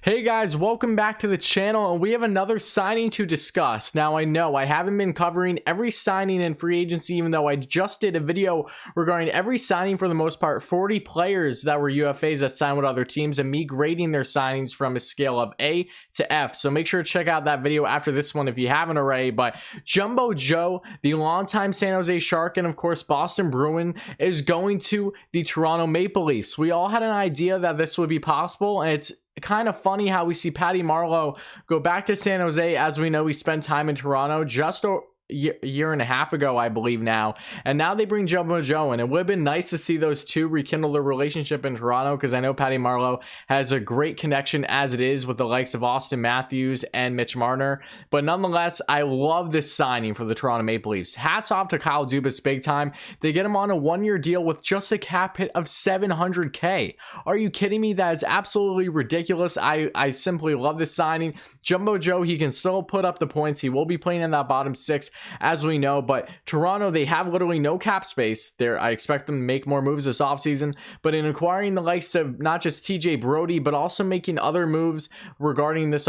Hey guys, welcome back to the channel, and we have another signing to discuss. Now, I know I haven't been covering every signing in free agency, even though I just did a video regarding every signing for the most part, 40 players that were UFAs that signed with other teams, and me grading their signings from a scale of A to F. So make sure to check out that video after this one if you haven't already. But Jumbo Joe, the longtime San Jose Shark, and of course Boston Bruin, is going to the Toronto Maple Leafs. We all had an idea that this would be possible, and it's kind of funny how we see Patty Marleau go back to San Jose. As we know, he spent time in Toronto just a year and a half ago, I believe now, and now they bring Jumbo Joe in. It would have been nice to see those two rekindle their relationship in Toronto, because I know Patty Marleau has a great connection as it is with the likes of Austin Matthews and Mitch Marner. But nonetheless, I love this signing for the Toronto Maple Leafs. Hats off to Kyle Dubas big time. They get him on a one-year deal with just a cap hit of $700K. Are you kidding me? That is absolutely ridiculous. I simply love this signing. Jumbo Joe, he can still put up the points. He will be playing in that bottom six, as we know, but Toronto, they have literally no cap space there. I expect them to make more moves this offseason, but in acquiring the likes of not just TJ Brody, but also making other moves regarding this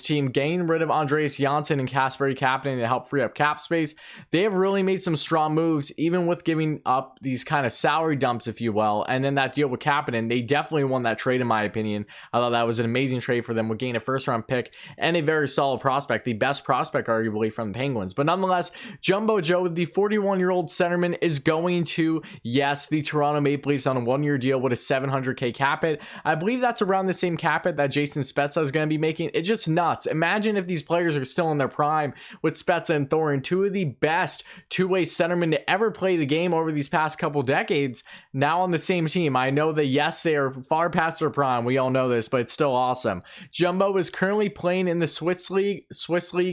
team, getting rid of Andreas Janssen and Kasperi Kapanen to help free up cap space, they have really made some strong moves, even with giving up these kind of salary dumps, if you will. And then that deal with Kapanen, they definitely won that trade, in my opinion. I thought that was an amazing trade for them, with gaining a first-round pick and a very solid prospect, the best prospect arguably from the Penguins. But nonetheless, Jumbo Joe, the 41-year-old centerman, is going to, yes, the Toronto Maple Leafs on a one-year deal with a $700K cap hit. I believe that's around the same cap hit that Jason Spezza is going to be making. It's just nuts. Imagine if these players are still in their prime with Spezza and Thornton, two of the best two-way centermen to ever play the game over these past couple decades, now on the same team. I know that, yes, they are far past their prime. We all know this, but it's still awesome. Jumbo is currently playing in the Swiss League,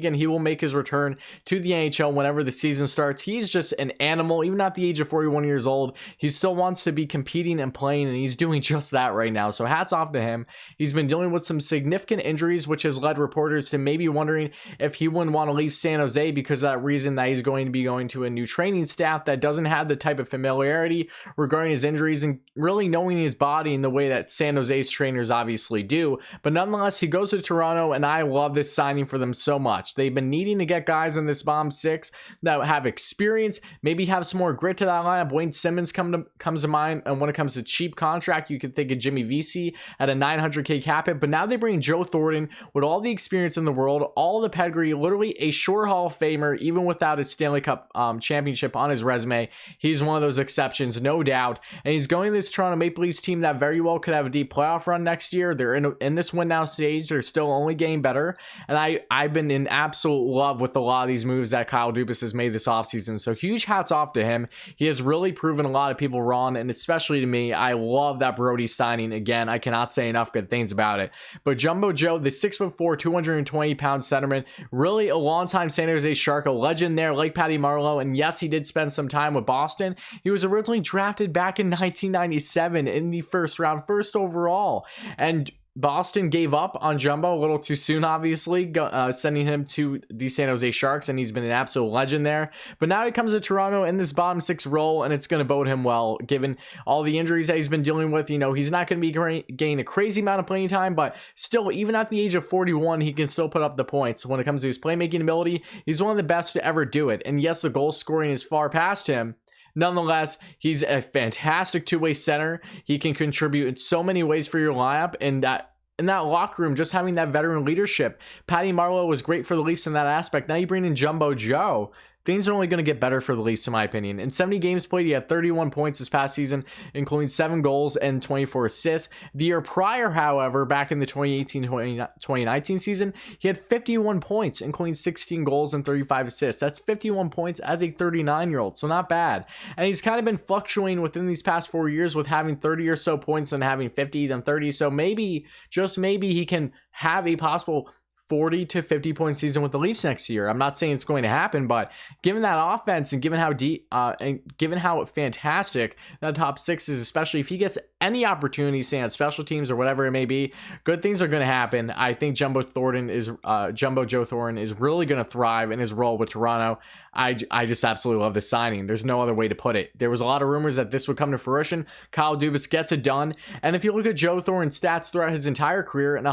and he will make his return to the NHL whenever the season starts. He's just an animal. Even at the age of 41 years old, he still wants to be competing and playing, and he's doing just that right now. So hats off to him. He's been dealing with some significant injuries, which has led reporters to maybe wondering if he wouldn't want to leave San Jose because of that reason, that he's going to be going to a new training staff that doesn't have the type of familiarity regarding his injuries and really knowing his body in the way that San Jose's trainers obviously do. But nonetheless, he goes to Toronto, and I love this signing for them so much. They've been needing to get guys in this bottom six that have experience, maybe have some more grit to that lineup. Wayne Simmons comes to mind, and when it comes to cheap contract, you could think of Jimmy Vesey at a $900K cap hit. But now they bring Joe Thornton with all the experience in the world, all the pedigree, literally a sure Hall of Famer, even without his Stanley Cup championship on his resume. He's one of those exceptions, no doubt. And he's going to this Toronto Maple Leafs team that very well could have a deep playoff run next year. They're in this win now stage. They're still only getting better, and I've been in absolute love with a lot of these moves that Kyle Dubas has made this offseason. So huge hats off to him. He has really proven a lot of people wrong, and especially to me. I love that Brody signing. Again, I cannot say enough good things about it. But Jumbo Joe, the 6'4", 220-pound centerman, really a longtime San Jose Shark, a legend there like Patty Marleau. And yes, he did spend some time with Boston. He was originally drafted back in 1997 in the first round, first overall. And Boston gave up on Jumbo a little too soon, obviously, sending him to the San Jose Sharks, and he's been an absolute legend there. But now he comes to Toronto in this bottom six role, and it's going to bode him well, given all the injuries that he's been dealing with. You know, he's not going to be getting a crazy amount of playing time, but still, even at the age of 41, he can still put up the points. When it comes to his playmaking ability, he's one of the best to ever do it. And yes, the goal scoring is far past him. Nonetheless, he's a fantastic two-way center. He can contribute in so many ways for your lineup, and in that locker room, just having that veteran leadership. Patty Marleau was great for the Leafs in that aspect. Now you bring in Jumbo Joe. Things are only going to get better for the Leafs, in my opinion. In 70 games played, he had 31 points this past season, including 7 goals and 24 assists. The year prior, however, back in the 2018-2019 season, he had 51 points, including 16 goals and 35 assists. That's 51 points as a 39-year-old, so not bad. And he's kind of been fluctuating within these past 4 years with having 30 or so points and having 50, then 30. So maybe, just maybe, he can have a possible 40 to 50 point season with the Leafs next year. I'm not saying it's going to happen, but given that offense and given how deep and given how fantastic that top six is, especially if he gets any opportunity, say on special teams or whatever it may be, good things are going to happen. I think Jumbo Joe Thornton is really going to thrive in his role with Toronto. I just absolutely love this signing. There's no other way to put it. There was a lot of rumors that this would come to fruition. Kyle Dubas gets it done. And if you look at Joe Thornton's stats throughout his entire career, in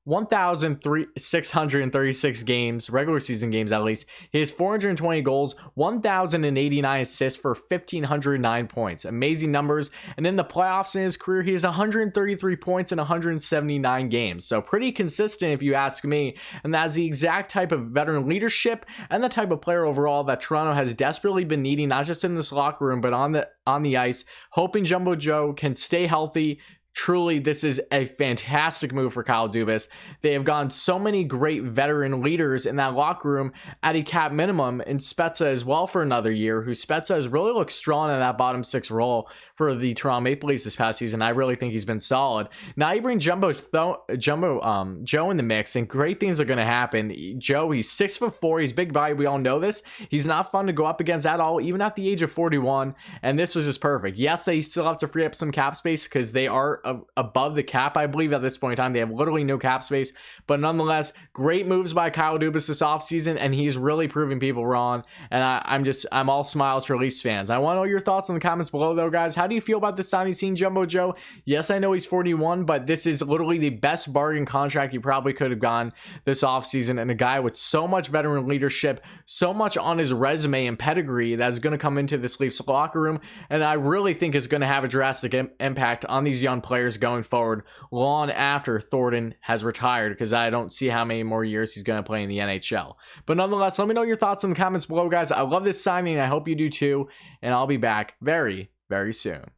1,636 games, regular season games at least, he has 420 goals, 1,089 assists for 1,509 points. Amazing numbers. And in the playoffs in his career, he has 133 points in 179 games. So pretty consistent if you ask me. And that's the exact type of veteran leadership and the type of player overall that Toronto has desperately been needing, not just in this locker room, but on the ice, hoping Jumbo Joe can stay healthy. Truly, this is a fantastic move for Kyle Dubas. They have gone so many great veteran leaders in that locker room at a cap minimum, and Spezza as well for another year, who Spezza has really looked strong in that bottom six role for the Toronto Maple Leafs this past season. I really think he's been solid. Now you bring Joe in the mix, and great things are going to happen. Joe, he's 6'4", he's big body. We all know this. He's not fun to go up against at all, even at the age of 41. And this was just perfect. Yes, they still have to free up some cap space because they are above the cap, I believe, at this point in time. They have literally no cap space, but nonetheless, great moves by Kyle Dubas this offseason, and he's really proving people wrong. And I'm all smiles for Leafs fans. I want to know your thoughts in the comments below, though, guys. How do you feel about this signing, seeing Jumbo Joe? Yes, I know he's 41, but this is literally the best bargain contract you probably could have gotten this offseason, and a guy with so much veteran leadership, so much on his resume and pedigree that's going to come into this Leafs locker room, and I really think is going to have a drastic impact on these young players going forward long after Thornton has retired, because I don't see how many more years he's going to play in the NHL. But nonetheless, let me know your thoughts in the comments below, guys. I love this signing. I hope you do too, and I'll be back very, very soon.